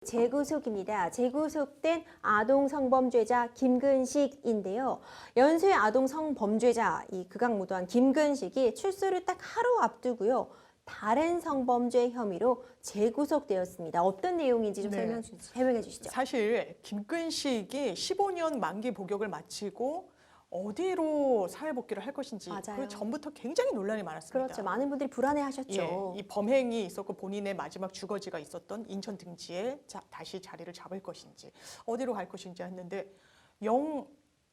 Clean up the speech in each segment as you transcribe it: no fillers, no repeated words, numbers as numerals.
재구속입니다. 재구속된 아동 성범죄자 김근식인데요. 연쇄 아동 성범죄자 이 극악무도한 김근식이 출소를 딱 하루 앞두고요. 다른 성범죄 혐의로 재구속되었습니다. 어떤 내용인지 좀 설명해 주시죠. 사실 김근식이 15년 만기 복역을 마치고 어디로 사회 복귀를 할 것인지 맞아요. 그 전부터 굉장히 논란이 많았습니다. 그렇죠. 많은 분들이 불안해하셨죠. 이 범행이 있었고 본인의 마지막 주거지가 있었던 인천 등지에 다시 자리를 잡을 것인지 어디로 갈 것인지 했는데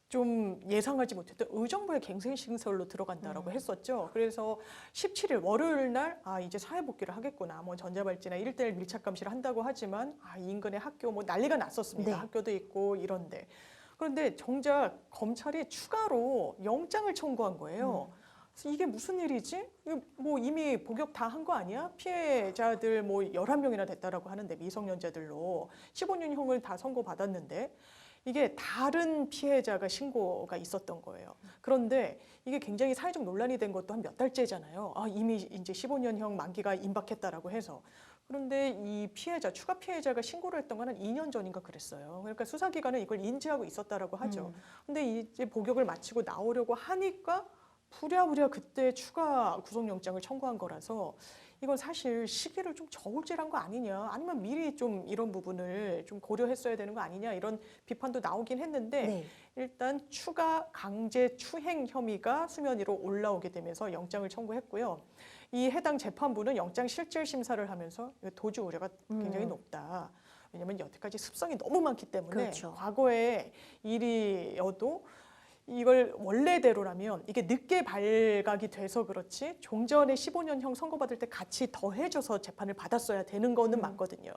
좀 예상하지 못했던 의정부의 갱생시설로 들어간다라고 했었죠. 그래서 17일 월요일 날 이제 사회 복귀를 하겠구나. 뭐 전자발찌나 1:1 밀착 감시를 한다고 하지만 이 인근의 학교 뭐 난리가 났었습니다. 네. 학교도 있고 이런데. 그런데 정작 검찰이 추가로 영장을 청구한 거예요. 그래서 이게 무슨 일이지? 뭐 이미 복역 다 한 거 아니야? 피해자들 뭐 11명이나 됐다라고 하는데 미성년자들로 15년형을 다 선고받았는데 이게 다른 피해자가 신고가 있었던 거예요. 그런데 이게 굉장히 사회적 논란이 된 것도 한 몇 달째잖아요. 이미 이제 15년형 만기가 임박했다라고 해서. 그런데 이 추가 피해자가 신고를 했던 건 한 2년 전인가 그랬어요. 그러니까 수사기관은 이걸 인지하고 있었다라고 하죠. 근데 이제 복역을 마치고 나오려고 하니까 부랴부랴 그때 추가 구속영장을 청구한 거라서 이건 사실 시기를 좀 저울질한 거 아니냐, 아니면 미리 좀 이런 부분을 좀 고려했어야 되는 거 아니냐, 이런 비판도 나오긴 했는데 네. 일단 추가 강제 추행 혐의가 수면 위로 올라오게 되면서 영장을 청구했고요. 이 해당 재판부는 영장 실질 심사를 하면서 도주 우려가 굉장히 높다. 왜냐하면 여태까지 습성이 너무 많기 때문에 그렇죠. 과거의 일이어도 이걸 원래대로라면 이게 늦게 발각이 돼서 그렇지 종전에 15년형 선고받을 때 같이 더해줘서 재판을 받았어야 되는 거는 맞거든요.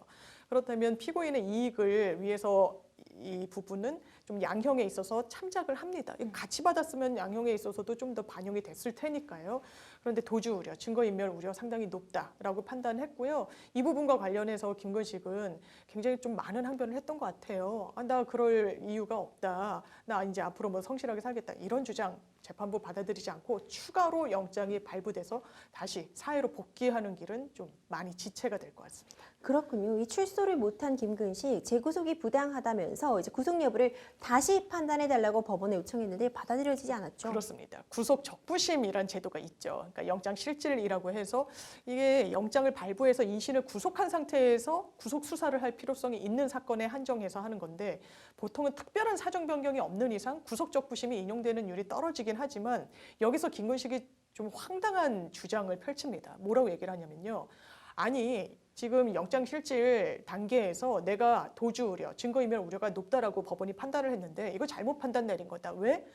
그렇다면 피고인의 이익을 위해서 이 부분은 좀 양형에 있어서 참작을 합니다. 같이 받았으면 양형에 있어서도 좀 더 반영이 됐을 테니까요. 그런데 도주 우려, 증거인멸 우려 상당히 높다라고 판단했고요. 이 부분과 관련해서 김근식은 굉장히 좀 많은 항변을 했던 것 같아요. 나 그럴 이유가 없다. 나 이제 앞으로 뭐 성실하게 살겠다. 이런 주장 재판부 받아들이지 않고 추가로 영장이 발부돼서 다시 사회로 복귀하는 길은 좀 많이 지체가 될 것 같습니다. 그렇군요. 이 출소를 못한 김근식 재구속이 부당하다면서 이제 구속 여부를 다시 판단해달라고 법원에 요청했는데 받아들여지지 않았죠. 그렇습니다. 구속 적부심이란 제도가 있죠. 그러니까 영장 실질이라고 해서 이게 영장을 발부해서 이신을 구속한 상태에서 구속 수사를 할 필요성이 있는 사건에 한정해서 하는 건데 보통은 특별한 사정 변경이 없는 이상 구속 적부심이 인용되는 율이 떨어지긴 하지만 여기서 김근식이 좀 황당한 주장을 펼칩니다. 뭐라고 얘기를 하냐면요. 아니 지금 영장 실질 단계에서 내가 도주 우려, 증거인멸 우려가 높다라고 법원이 판단을 했는데 이거 잘못 판단 내린 거다. 왜?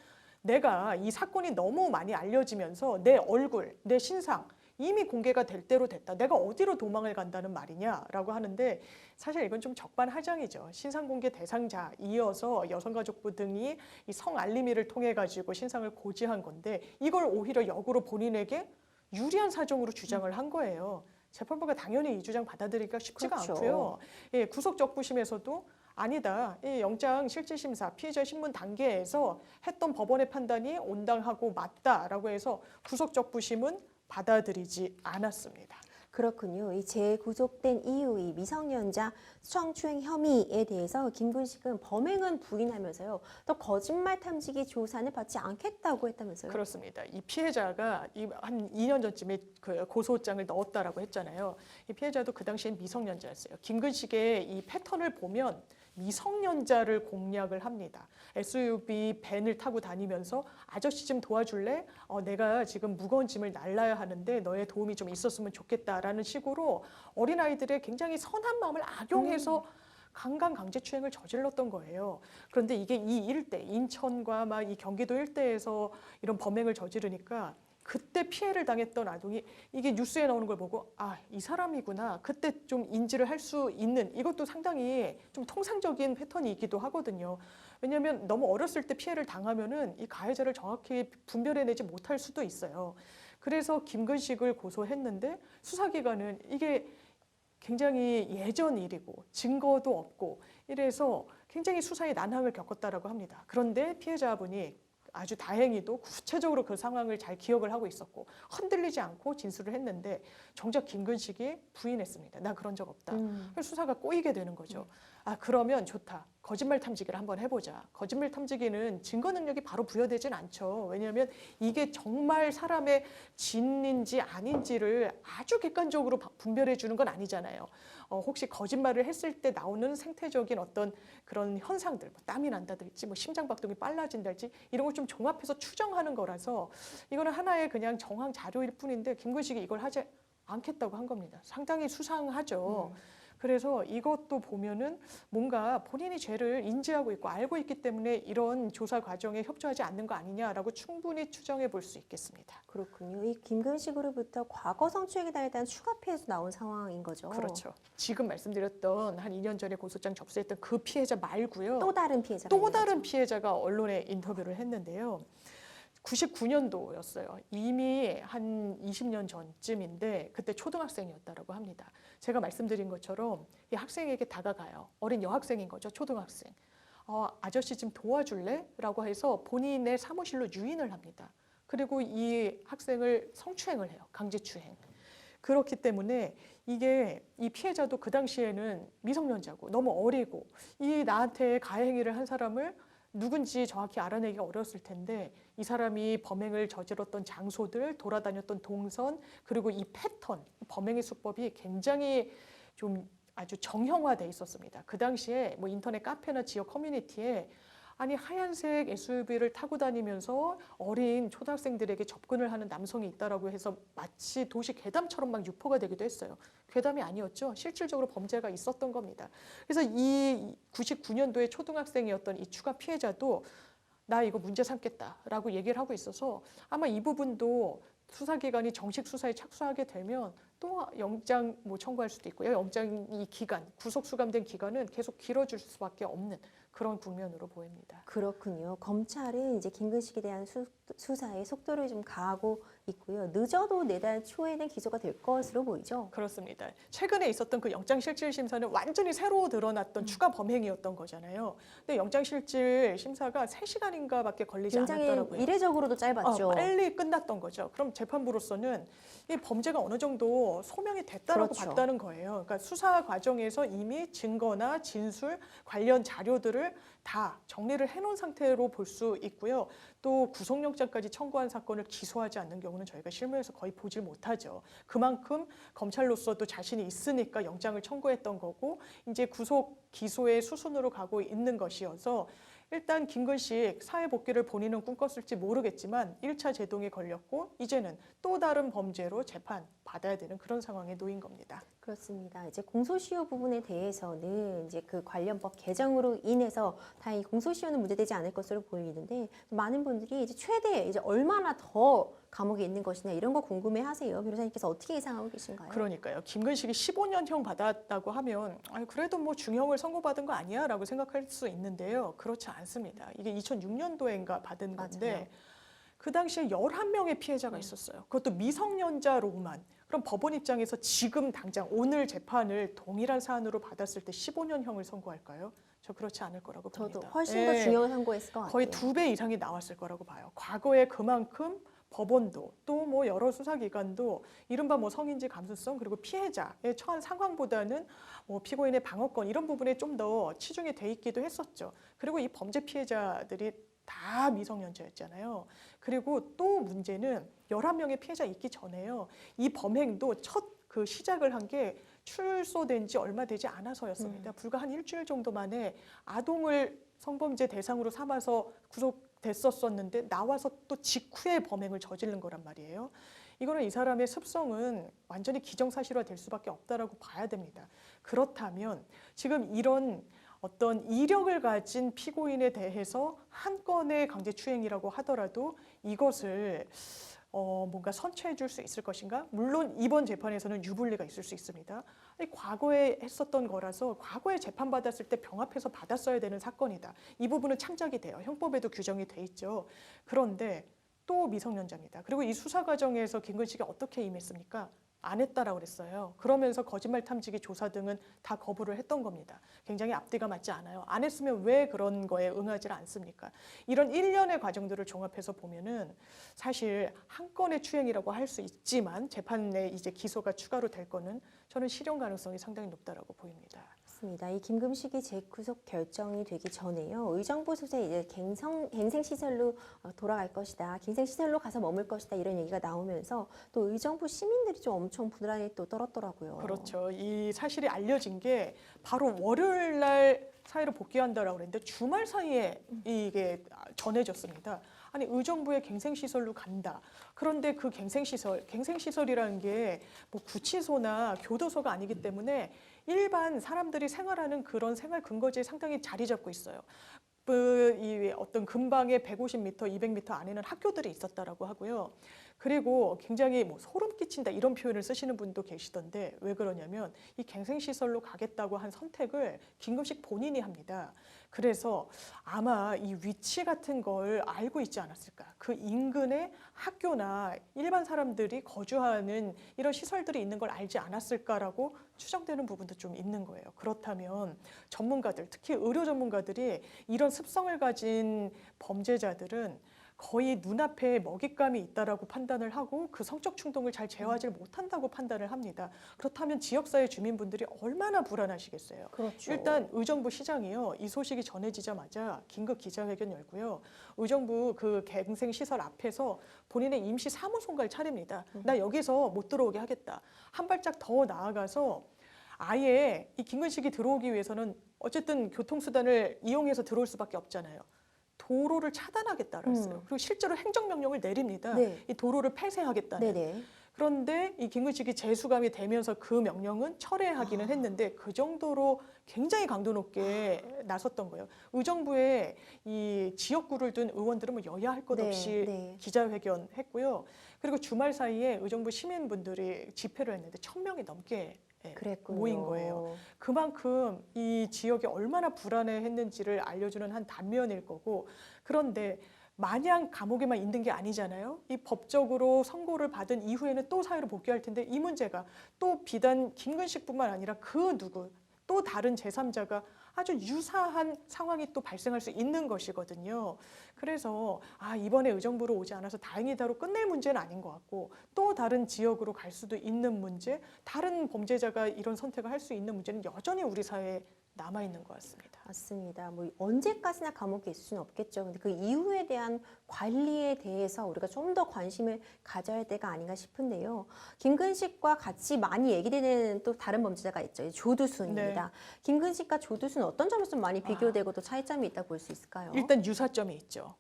내가 이 사건이 너무 많이 알려지면서 내 얼굴, 내 신상 이미 공개가 될 대로 됐다. 내가 어디로 도망을 간다는 말이냐라고 하는데 사실 이건 좀 적반하장이죠. 신상 공개 대상자 이어서 여성가족부 등이 이 성알림이를 통해 가지고 신상을 고지한 건데 이걸 오히려 역으로 본인에게 유리한 사정으로 주장을 한 거예요. 재판부가 당연히 이 주장 받아들이기가 쉽지가 그렇죠. 않고요. 구속 적부심에서도 아니다. 이 영장 실질심사 피의자 신문 단계에서 했던 법원의 판단이 온당하고 맞다라고 해서 구속 적부심은 받아들이지 않았습니다. 그렇군요. 이 재구속된 이후 이 미성년자 성추행 혐의에 대해서 김근식은 범행은 부인하면서요. 또 거짓말 탐지기 조사는 받지 않겠다고 했다면서요. 그렇습니다. 이 피해자가 한 2년 전쯤에 그 고소장을 넣었다라고 했잖아요. 이 피해자도 그 당시엔 미성년자였어요. 김근식의 이 패턴을 보면 미성년자를 공략을 합니다. SUV 밴을 타고 다니면서 아저씨 좀 도와줄래? 내가 지금 무거운 짐을 날라야 하는데 너의 도움이 좀 있었으면 좋겠다라는 식으로 어린아이들의 굉장히 선한 마음을 악용해서 강간 강제추행을 저질렀던 거예요. 그런데 이게 이 일대, 인천과 막 이 경기도 일대에서 이런 범행을 저지르니까 그때 피해를 당했던 아동이 이게 뉴스에 나오는 걸 보고 이 사람이구나. 그때 좀 인지를 할 수 있는 이것도 상당히 좀 통상적인 패턴이기도 하거든요. 왜냐하면 너무 어렸을 때 피해를 당하면은 이 가해자를 정확히 분별해내지 못할 수도 있어요. 그래서 김근식을 고소했는데 수사기관은 이게 굉장히 예전 일이고 증거도 없고 이래서 굉장히 수사에 난항을 겪었다라고 합니다. 그런데 피해자분이 아주 다행히도 구체적으로 그 상황을 잘 기억을 하고 있었고 흔들리지 않고 진술을 했는데 정작 김근식이 부인했습니다. 나 그런 적 없다. 그래서 수사가 꼬이게 되는 거죠. 아, 그러면 좋다. 거짓말 탐지기를 한번 해보자. 거짓말 탐지기는 증거 능력이 바로 부여되진 않죠. 왜냐하면 이게 정말 사람의 진인지 아닌지를 아주 객관적으로 분별해 주는 건 아니잖아요. 혹시 거짓말을 했을 때 나오는 생태적인 어떤 그런 현상들, 뭐 땀이 난다든지, 뭐 심장박동이 빨라진다든지 이런 걸 좀 종합해서 추정하는 거라서 이거는 하나의 그냥 정황 자료일 뿐인데 김근식이 이걸 하지 않겠다고 한 겁니다. 상당히 수상하죠. 그래서 이것도 보면은 뭔가 본인이 죄를 인지하고 있고 알고 있기 때문에 이런 조사 과정에 협조하지 않는 거 아니냐라고 충분히 추정해 볼 수 있겠습니다. 그렇군요. 이 김근식으로부터 과거 성추행에 대한 추가 피해도 나온 상황인 거죠. 그렇죠. 지금 말씀드렸던 한 2년 전에 고소장 접수했던 그 피해자 말고요. 또 다른 피해자가 또 있는 다른 거죠. 피해자가 언론에 인터뷰를 했는데요. 99년도였어요. 이미 한 20년 전쯤인데 그때 초등학생이었다라고 합니다. 제가 말씀드린 것처럼 이 학생에게 다가가요. 어린 여학생인 거죠. 초등학생. 아저씨 좀 도와줄래? 라고 해서 본인의 사무실로 유인을 합니다. 그리고 이 학생을 성추행을 해요. 강제추행. 그렇기 때문에 이게 이 피해자도 그 당시에는 미성년자고 너무 어리고 이 나한테 가해행위를 한 사람을 누군지 정확히 알아내기가 어려웠을 텐데 이 사람이 범행을 저질렀던 장소들, 돌아다녔던 동선, 그리고 이 패턴, 범행의 수법이 굉장히 좀 아주 정형화돼 있었습니다. 그 당시에 뭐 인터넷 카페나 지역 커뮤니티에 아니 하얀색 SUV를 타고 다니면서 어린 초등학생들에게 접근을 하는 남성이 있다라고 해서 마치 도시 괴담처럼 막 유포가 되기도 했어요. 괴담이 아니었죠. 실질적으로 범죄가 있었던 겁니다. 그래서 이 99년도에 초등학생이었던 이 추가 피해자도 나 이거 문제 삼겠다라고 얘기를 하고 있어서 아마 이 부분도 수사기관이 정식 수사에 착수하게 되면 또 영장 뭐 청구할 수도 있고요. 영장 이 기간, 구속 수감된 기간은 계속 길어질 수밖에 없는 그런 국면으로 보입니다. 그렇군요. 검찰은 이제 김근식에 대한 수사에 속도를 좀 가하고 있고요. 늦어도 내달 초에는 기소가 될 것으로 보이죠. 그렇습니다. 최근에 있었던 그 영장실질 심사는 완전히 새로 드러났던 추가 범행이었던 거잖아요. 근데 영장실질 심사가 3시간인가밖에 걸리지 굉장히 않았더라고요. 이례적으로도 짧았죠. 빨리 끝났던 거죠. 그럼 재판부로서는 이 범죄가 어느 정도 소명이 됐다라고 그렇죠. 봤다는 거예요. 그러니까 수사 과정에서 이미 증거나 진술 관련 자료들을 다 정리를 해놓은 상태로 볼 수 있고요. 또 구속영장까지 청구한 사건을 기소하지 않는 경우는 저희가 실무에서 거의 보질 못하죠. 그만큼 검찰로서도 자신이 있으니까 영장을 청구했던 거고 이제 구속 기소의 수순으로 가고 있는 것이어서 일단 김근식 사회 복귀를 본인은 꿈꿨을지 모르겠지만 1차 제동에 걸렸고 이제는 또 다른 범죄로 재판 받아야 되는 그런 상황에 놓인 겁니다. 그렇습니다. 이제 공소시효 부분에 대해서는 이제 그 관련법 개정으로 인해서 다행히 공소시효는 문제되지 않을 것으로 보이는데 많은 분들이 이제 최대 이제 얼마나 더 감옥에 있는 것이냐 이런 거 궁금해하세요. 변호사님께서 어떻게 예상하고 계신가요? 그러니까요. 김근식이 15년형 받았다고 하면 그래도 뭐 중형을 선고받은 거 아니야? 라고 생각할 수 있는데요. 그렇지 않습니다. 이게 2006년도인가 받은 건데 맞아요. 그 당시에 11명의 피해자가 있었어요. 그것도 미성년자로만. 그럼 법원 입장에서 지금 당장 오늘 재판을 동일한 사안으로 받았을 때 15년형을 선고할까요? 저 그렇지 않을 거라고 봅니다. 저도 훨씬 더 중형을 선고했을 것 같아요. 거의 2배 이상이 나왔을 거라고 봐요. 과거에 그만큼 법원도 또 뭐 여러 수사기관도 이른바 뭐 성인지 감수성 그리고 피해자의 처한 상황보다는 뭐 피고인의 방어권 이런 부분에 좀 더 치중이 돼 있기도 했었죠. 그리고 이 범죄 피해자들이 다 미성년자였잖아요. 그리고 또 문제는 11명의 피해자 있기 전에요. 이 범행도 첫 그 시작을 한 게 출소된 지 얼마 되지 않아서였습니다. 불과 한 일주일 정도 만에 아동을 성범죄 대상으로 삼아서 구속됐었는데 나와서 또 직후에 범행을 저지른 거란 말이에요. 이거는 이 사람의 습성은 완전히 기정사실화 될 수밖에 없다라고 봐야 됩니다. 그렇다면 지금 이런 어떤 이력을 가진 피고인에 대해서 한 건의 강제추행이라고 하더라도 이것을 뭔가 선처해 줄 수 있을 것인가? 물론 이번 재판에서는 유불리가 있을 수 있습니다. 아니, 과거에 했었던 거라서 과거에 재판받았을 때 병합해서 받았어야 되는 사건이다. 이 부분은 참작이 돼요. 형법에도 규정이 돼 있죠. 그런데 또 미성년자입니다. 그리고 이 수사 과정에서 김근식이 어떻게 임했습니까? 안 했다라고 그랬어요. 그러면서 거짓말 탐지기 조사 등은 다 거부를 했던 겁니다. 굉장히 앞뒤가 맞지 않아요. 안 했으면 왜 그런 거에 응하지 않습니까? 이런 일련의 과정들을 종합해서 보면은 사실 한 건의 추행이라고 할 수 있지만 재판에 이제 기소가 추가로 될 거는 저는 실형 가능성이 상당히 높다라고 보입니다. 맞습니다. 이 김금식이 재구속 결정이 되기 전에요. 의정부 소재 이제 갱생시설로 돌아갈 것이다. 갱생시설로 가서 머물 것이다. 이런 얘기가 나오면서 또 의정부 시민들이 좀 엄청 불안에 또 떨었더라고요. 그렇죠. 이 사실이 알려진 게 바로 월요일 날 사회로 복귀한다라고 그랬는데 주말 사이에 이게 전해졌습니다. 아니 의정부에 갱생시설로 간다. 그런데 그 갱생시설이라는 게 뭐 구치소나 교도소가 아니기 때문에 일반 사람들이 생활하는 그런 생활 근거지에 상당히 자리 잡고 있어요. 이 어떤 근방에 150m, 200m 안에는 학교들이 있었다라고 하고요. 그리고 굉장히 뭐 소름 끼친다 이런 표현을 쓰시는 분도 계시던데 왜 그러냐면 이 갱생시설로 가겠다고 한 선택을 김금식 본인이 합니다. 그래서 아마 이 위치 같은 걸 알고 있지 않았을까. 그 인근에 학교나 일반 사람들이 거주하는 이런 시설들이 있는 걸 알지 않았을까라고 추정되는 부분도 좀 있는 거예요. 그렇다면 전문가들, 특히 의료 전문가들이 이런 습성을 가진 범죄자들은 거의 눈앞에 먹잇감이 있다라고 판단을 하고 그 성적 충동을 잘 제어하지 못한다고 판단을 합니다. 그렇다면 지역사회 주민분들이 얼마나 불안하시겠어요. 그렇죠. 일단 의정부 시장이요. 이 소식이 전해지자마자 긴급 기자회견 열고요. 의정부 그 갱생시설 앞에서 본인의 임시 사무소를 차립니다. 나 여기서 못 들어오게 하겠다. 한 발짝 더 나아가서 아예 이 김근식이 들어오기 위해서는 어쨌든 교통수단을 이용해서 들어올 수밖에 없잖아요. 도로를 차단하겠다고 했어요. 그리고 실제로 행정명령을 내립니다. 네. 이 도로를 폐쇄하겠다는. 네네. 그런데 이 김근식이 재수감이 되면서 그 명령은 철회하기는 했는데 그 정도로 굉장히 강도 높게 나섰던 거예요. 의정부에 이 지역구를 둔 의원들은 뭐 여야 할 것 네, 없이 네. 기자회견 했고요. 그리고 주말 사이에 의정부 시민분들이 집회를 했는데 1,000명이 넘게 그랬군요. 모인 거예요. 그만큼 이 지역이 얼마나 불안해했는지를 알려주는 한 단면일 거고 그런데 마냥 감옥에만 있는 게 아니잖아요. 이 법적으로 선고를 받은 이후에는 또 사회로 복귀할 텐데 이 문제가 또 비단 김근식뿐만 아니라 그 누구 또 다른 제3자가 아주 유사한 상황이 또 발생할 수 있는 것이거든요. 그래서 이번에 의정부로 오지 않아서 다행이다로 끝낼 문제는 아닌 것 같고 또 다른 지역으로 갈 수도 있는 문제, 다른 범죄자가 이런 선택을 할 수 있는 문제는 여전히 우리 사회에 남아있는 것 같습니다. 맞습니다. 뭐 언제까지나 감옥에 있을 수는 없겠죠. 근데 그 이후에 대한 관리에 대해서 우리가 좀 더 관심을 가져야 할 때가 아닌가 싶은데요. 김근식과 같이 많이 얘기되는 또 다른 범죄자가 있죠. 조두순입니다. 네. 김근식과 조두순 어떤 점에서 좀 많이 비교되고 또 차이점이 있다고 볼 수 있을까요? 일단 유사점이 있죠.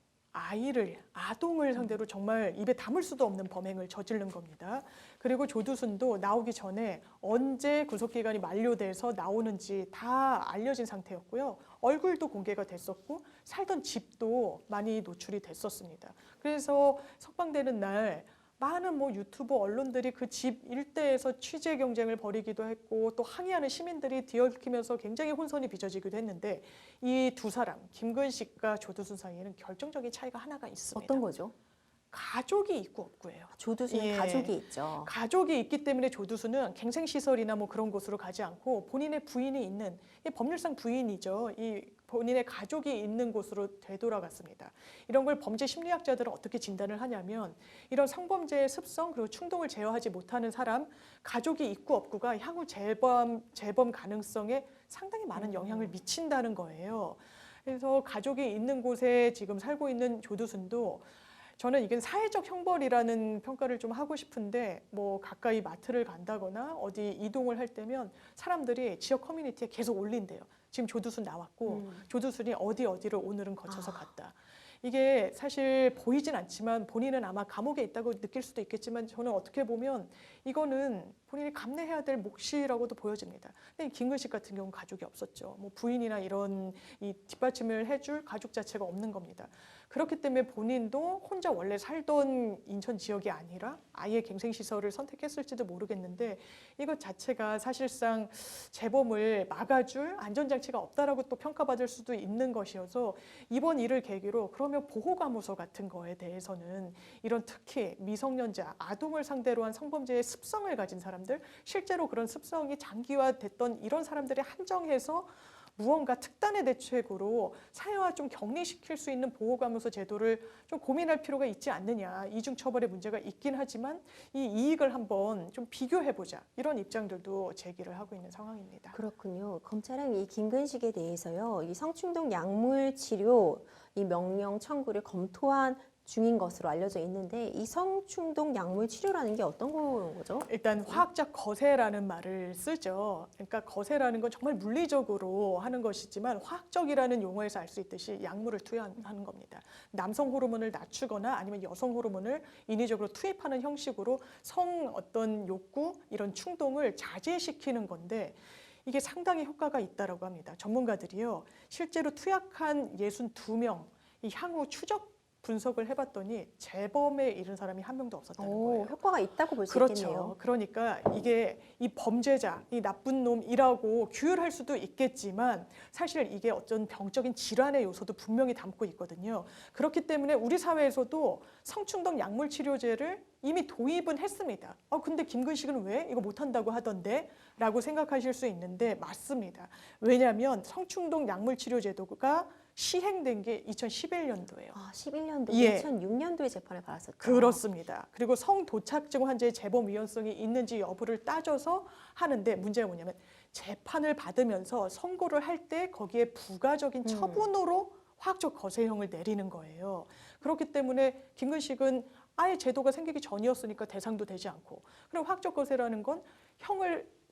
아동을 상대로 정말 입에 담을 수도 없는 범행을 저지른 겁니다. 그리고 조두순도 나오기 전에 언제 구속기간이 만료돼서 나오는지 다 알려진 상태였고요. 얼굴도 공개가 됐었고 살던 집도 많이 노출이 됐었습니다. 그래서 석방되는 날 많은 뭐 유튜브 언론들이 그 집 일대에서 취재 경쟁을 벌이기도 했고 또 항의하는 시민들이 뒤엉키면서 굉장히 혼선이 빚어지기도 했는데 이 두 사람 김근식과 조두순 사이에는 결정적인 차이가 하나가 있습니다. 어떤 거죠? 가족이 있고 없고예요. 조두순은 예. 가족이 있죠. 가족이 있기 때문에 조두순은 갱생시설이나 뭐 그런 곳으로 가지 않고 본인의 부인이 있는 이 법률상 부인이죠. 이 본인의 가족이 있는 곳으로 되돌아갔습니다. 이런 걸 범죄 심리학자들은 어떻게 진단을 하냐면 이런 성범죄의 습성 그리고 충동을 제어하지 못하는 사람 가족이 있고 없고가 향후 재범 가능성에 상당히 많은 영향을 미친다는 거예요. 그래서 가족이 있는 곳에 지금 살고 있는 조두순도 저는 이게 사회적 형벌이라는 평가를 좀 하고 싶은데 뭐 가까이 마트를 간다거나 어디 이동을 할 때면 사람들이 지역 커뮤니티에 계속 올린대요. 지금 조두순 나왔고 조두순이 어디를 오늘은 거쳐서 갔다. 이게 사실 보이진 않지만 본인은 아마 감옥에 있다고 느낄 수도 있겠지만 저는 어떻게 보면 이거는 본인이 감내해야 될 몫이라고도 보여집니다. 근데 김근식 같은 경우는 가족이 없었죠. 뭐 부인이나 이런 이 뒷받침을 해줄 가족 자체가 없는 겁니다. 그렇기 때문에 본인도 혼자 원래 살던 인천 지역이 아니라 아예 갱생시설을 선택했을지도 모르겠는데 이것 자체가 사실상 재범을 막아줄 안전장치가 없다라고 또 평가받을 수도 있는 것이어서 이번 일을 계기로 그러면 성폭력 보호감호서 같은 거에 대해서는 이런 특히 미성년자, 아동을 상대로 한 성범죄의 습성을 가진 사람들, 실제로 그런 습성이 장기화됐던 이런 사람들을 한정해서 무언가 특단의 대책으로 사회화 좀 격리시킬 수 있는 보호감호서 제도를 좀 고민할 필요가 있지 않느냐. 이중처벌의 문제가 있긴 하지만 이 이익을 한번 좀 비교해보자. 이런 입장들도 제기를 하고 있는 상황입니다. 그렇군요. 검찰은 이 김근식에 대해서요, 이 성충동 약물 치료 이 명령 청구를 검토한 중인 것으로 알려져 있는데 이 성충동 약물 치료라는 게 어떤 거죠? 일단 화학적 거세라는 말을 쓰죠. 그러니까 거세라는 건 정말 물리적으로 하는 것이지만 화학적이라는 용어에서 알 수 있듯이 약물을 투여하는 겁니다. 남성 호르몬을 낮추거나 아니면 여성 호르몬을 인위적으로 투입하는 형식으로 성 어떤 욕구, 이런 충동을 자제시키는 건데 이게 상당히 효과가 있다라고 합니다. 전문가들이요. 실제로 투약한 62명, 이 향후 추적 분석을 해봤더니 재범에 이른 사람이 한 명도 없었다는 거예요. 효과가 있다고 볼 수 그렇죠. 있겠네요. 그러니까 이게 이 범죄자, 이 나쁜 놈이라고 규율할 수도 있겠지만 사실 이게 어떤 병적인 질환의 요소도 분명히 담고 있거든요. 그렇기 때문에 우리 사회에서도 성충동 약물 치료제를 이미 도입은 했습니다. 근데 김근식은 왜 이거 못한다고 하던데? 라고 생각하실 수 있는데 맞습니다. 왜냐하면 성충동 약물 치료제도가 시행된 게 2011년도예요. 11년도, 예. 2006년도에 재판을 받았었죠. 그렇습니다. 그리고 성도착증 환자의 재범 위험성이 있는지 여부를 따져서 하는데 문제가 뭐냐면 재판을 받으면서 선고를 할 때 거기에 부가적인 처분으로 화학적 거세형을 내리는 거예요. 그렇기 때문에 김근식은 아예 제도가 생기기 전이었으니까 대상도 되지 않고, 그리고 화학적 거세라는 건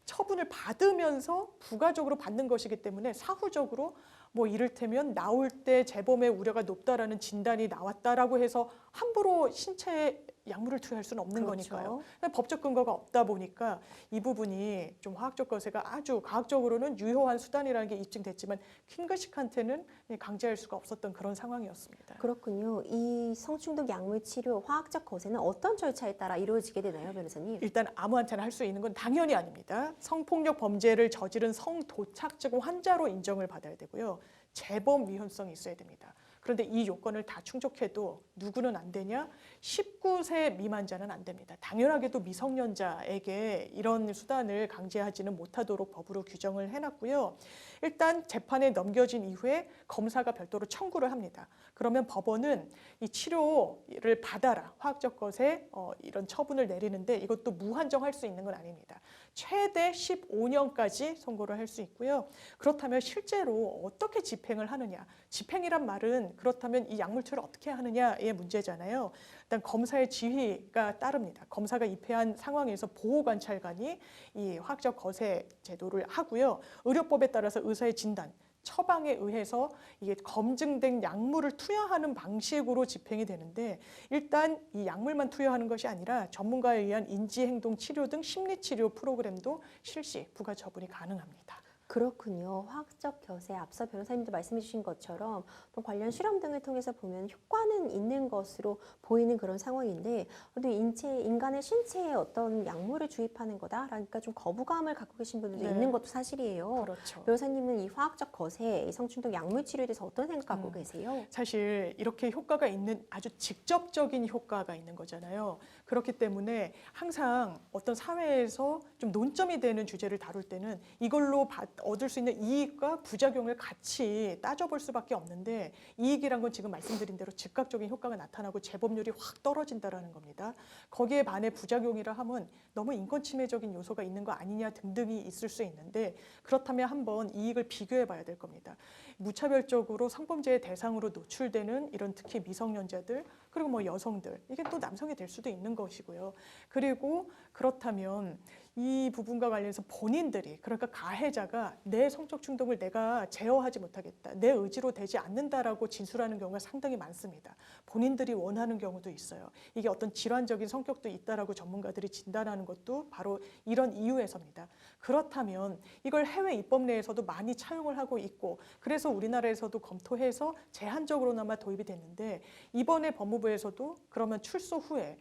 처분을 받으면서 부가적으로 받는 것이기 때문에 사후적으로 뭐 이를테면 나올 때 재범의 우려가 높다라는 진단이 나왔다라고 해서 함부로 신체에 약물을 투여할 수는 없는 그렇죠. 거니까요. 법적 근거가 없다 보니까 이 부분이 좀 화학적 거세가 아주 과학적으로는 유효한 수단이라는 게 입증됐지만 김근식한테는 강제할 수가 없었던 그런 상황이었습니다. 그렇군요. 이 성충동 약물 치료, 화학적 거세는 어떤 절차에 따라 이루어지게 되나요, 변호사님? 일단 아무한테나 할 수 있는 건 당연히 아닙니다. 성폭력 범죄를 저지른 성도착증 환자로 인정을 받아야 되고요. 재범 위험성이 있어야 됩니다. 그런데 이 요건을 다 충족해도 누구는 안 되냐? 19세 미만자는 안 됩니다. 당연하게도 미성년자에게 이런 수단을 강제하지는 못하도록 법으로 규정을 해놨고요. 일단 재판에 넘겨진 이후에 검사가 별도로 청구를 합니다. 그러면 법원은 이 치료를 받아라, 화학적 것에 이런 처분을 내리는데 이것도 무한정할 수 있는 건 아닙니다. 최대 15년까지 선고를 할 수 있고요. 그렇다면 실제로 어떻게 집행을 하느냐. 집행이란 말은 그렇다면 이 약물 투여를 어떻게 하느냐의 문제잖아요. 일단 검사의 지휘가 따릅니다. 검사가 입회한 상황에서 보호관찰관이 이 화학적 거세 제도를 하고요. 의료법에 따라서 의사의 진단, 처방에 의해서 이게 검증된 약물을 투여하는 방식으로 집행이 되는데 일단 이 약물만 투여하는 것이 아니라 전문가에 의한 인지행동 치료 등 심리치료 프로그램도 실시, 부가 처분이 가능합니다. 그렇군요. 화학적 겨세, 앞서 변호사님도 말씀해 주신 것처럼 또 관련 실험 등을 통해서 보면 효과는 있는 것으로 보이는 그런 상황인데 또 인간의 신체에 어떤 약물을 주입하는 거다? 그러니까 좀 거부감을 갖고 계신 분들도 네. 있는 것도 사실이에요. 그렇죠. 변호사님은 이 화학적 거세, 이 성충동 약물 치료에 대해서 어떤 생각 갖고 계세요? 사실 이렇게 효과가 있는 아주 직접적인 효과가 있는 거잖아요. 그렇기 때문에 항상 어떤 사회에서 좀 논점이 되는 주제를 다룰 때는 이걸로 얻을 수 있는 이익과 부작용을 같이 따져볼 수밖에 없는데 이익이란 건 지금 말씀드린 대로 즉각적인 효과가 나타나고 재범률이 확 떨어진다라는 겁니다. 거기에 반해 부작용이라 하면 너무 인권침해적인 요소가 있는 거 아니냐 등등이 있을 수 있는데 그렇다면 한번 이익을 비교해 봐야 될 겁니다. 무차별적으로 성범죄의 대상으로 노출되는 이런 특히 미성년자들 그리고 뭐 여성들 이게 또 남성이 될 수도 있는 것이고요. 그리고 그렇다면 이 부분과 관련해서 본인들이 그러니까 가해자가 내 성적 충동을 내가 제어하지 못하겠다. 내 의지로 되지 않는다라고 진술하는 경우가 상당히 많습니다. 본인들이 원하는 경우도 있어요. 이게 어떤 질환적인 성격도 있다라고 전문가들이 진단하는 것도 바로 이런 이유에서입니다. 그렇다면 이걸 해외 입법 내에서도 많이 차용을 하고 있고 그래서 우리나라에서도 검토해서 제한적으로나마 도입이 됐는데 이번에 법무부에서도 그러면 출소 후에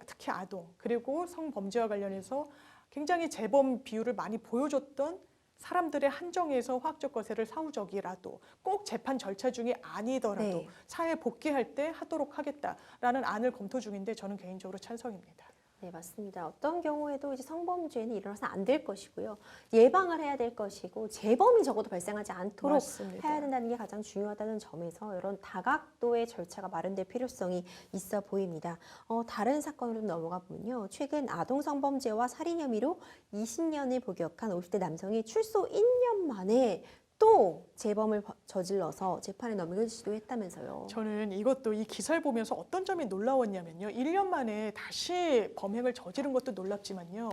특히 아동 그리고 성범죄와 관련해서 굉장히 재범 비율을 많이 보여줬던 사람들의 한정에서 화학적 거세를 사후적이라도 꼭 재판 절차 중이 아니더라도 네. 사회에 복귀할 때 하도록 하겠다라는 안을 검토 중인데 저는 개인적으로 찬성입니다. 네, 맞습니다. 어떤 경우에도 이제 성범죄는 일어나서 안 될 것이고요. 예방을 해야 될 것이고 재범이 적어도 발생하지 않도록 맞습니다. 해야 된다는 게 가장 중요하다는 점에서 이런 다각도의 절차가 마련될 필요성이 있어 보입니다. 다른 사건으로 좀 넘어가 보면요. 최근 아동 성범죄와 살인 혐의로 20년을 복역한 50대 남성이 출소 1년 만에 또 재범을 저질러서 재판에 넘길 시도했다면서요. 저는 이것도 이 기사를 보면서 어떤 점이 놀라웠냐면요. 1년 만에 다시 범행을 저지른 것도 놀랍지만요.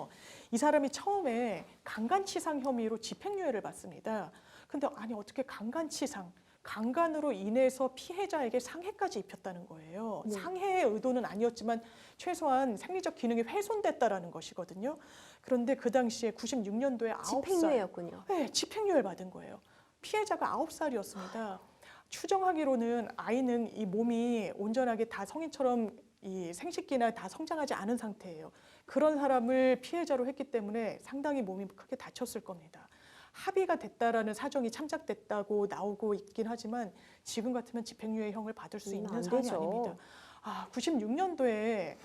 이 사람이 처음에 강간치상 혐의로 집행유예를 받습니다. 근데 아니 어떻게 강간치상, 강간으로 인해서 피해자에게 상해까지 입혔다는 거예요. 네. 상해의 의도는 아니었지만 최소한 생리적 기능이 훼손됐다라는 것이거든요. 그런데 그 당시에 96년도에 9살. 집행유예였군요. 네, 집행유예를 받은 거예요. 피해자가 9살이었습니다. 추정하기로는 아이는 이 몸이 온전하게 다 성인처럼 이 생식기나 다 성장하지 않은 상태예요. 그런 사람을 피해자로 했기 때문에 상당히 몸이 크게 다쳤을 겁니다. 합의가 됐다라는 사정이 참작됐다고 나오고 있긴 하지만 지금 같으면 집행유예형을 받을 수 있는 안 사안이 되죠. 아닙니다. 96년도에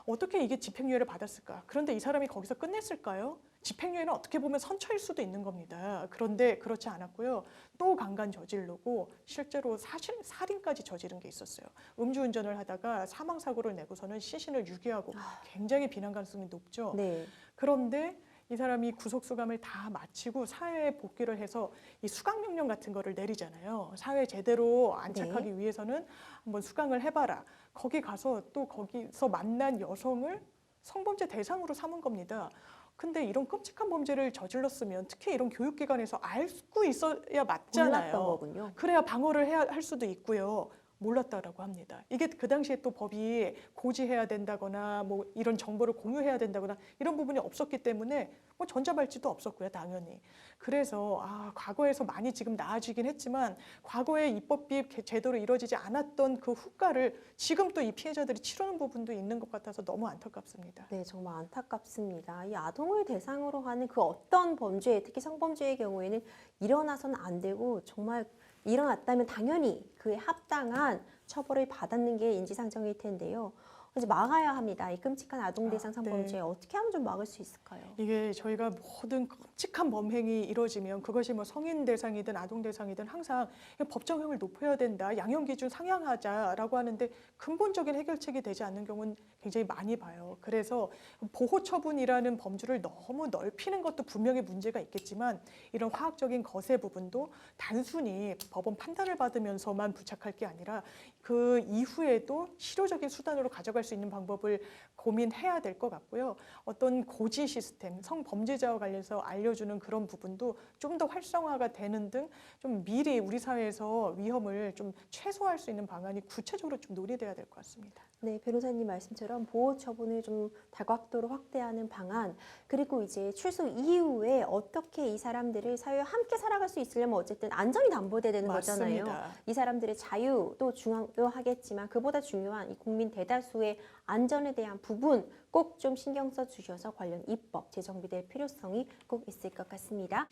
어떻게 이게 집행유예를 받았을까? 그런데 이 사람이 거기서 끝냈을까요? 집행유예는 어떻게 보면 선처일 수도 있는 겁니다. 그런데 그렇지 않았고요. 또 강간 저지르고 실제로 살인까지 저지른 게 있었어요. 음주운전을 하다가 사망사고를 내고서는 시신을 유기하고 굉장히 비난 가능성이 높죠. 네. 그런데 이 사람이 구속수감을 다 마치고 사회에 복귀를 해서 이 수강명령 같은 거를 내리잖아요. 사회에 제대로 안착하기 위해서는 한번 수강을 해봐라. 거기 가서 또 거기서 만난 여성을 성범죄 대상으로 삼은 겁니다. 근데 이런 끔찍한 범죄를 저질렀으면 특히 이런 교육기관에서 알고 있어야 맞잖아요. 몰랐던 거군요. 그래야 방어를 할 수도 있고요. 몰랐다라고 합니다. 이게 그 당시에 또 법이 고지해야 된다거나 뭐 이런 정보를 공유해야 된다거나 이런 부분이 없었기 때문에 뭐 전자발찌도 없었고요, 당연히. 그래서 과거에서 많이 지금 나아지긴 했지만 과거에 입법 개입 제대로 이루어지지 않았던 그 후과를 지금 또 이 피해자들이 치르는 부분도 있는 것 같아서 너무 안타깝습니다. 네, 정말 안타깝습니다. 이 아동을 대상으로 하는 그 어떤 범죄, 특히 성범죄의 경우에는 일어나서는 안 되고 정말 일어났다면 당연히 그에 합당한 처벌을 받았는 게 인지상정일 텐데요. 이제 막아야 합니다. 이 끔찍한 아동 대상 성범죄 네. 어떻게 하면 좀 막을 수 있을까요? 이게 저희가 모든 끔찍한 범행이 이루어지면 그것이 뭐 성인 대상이든 아동 대상이든 항상 법정형을 높여야 된다, 양형 기준 상향하자라고 하는데 근본적인 해결책이 되지 않는 경우는 굉장히 많이 봐요. 그래서 보호 처분이라는 범주를 너무 넓히는 것도 분명히 문제가 있겠지만 이런 화학적인 거세 부분도 단순히 법원 판단을 받으면서만 부착할 게 아니라 그 이후에도 실효적인 수단으로 가져갈 수 있는 방법을 고민해야 될 것 같고요. 어떤 고지 시스템, 성범죄자와 관련해서 알려주는 그런 부분도 좀 더 활성화가 되는 등 좀 미리 우리 사회에서 위험을 좀 최소화할 수 있는 방안이 구체적으로 좀 논의돼야 될 것 같습니다. 네, 변호사님 말씀처럼 보호 처분을 좀 다각도로 확대하는 방안, 그리고 이제 출소 이후에 어떻게 이 사람들을 사회와 함께 살아갈 수 있으려면 어쨌든 안전이 담보돼야 되는 거잖아요. 맞습니다. 이 사람들의 자유도 중요하겠지만 그보다 중요한 이 국민 대다수의 안전에 대한 부분 꼭 좀 신경 써 주셔서 관련 입법 재정비될 필요성이 꼭 있을 것 같습니다.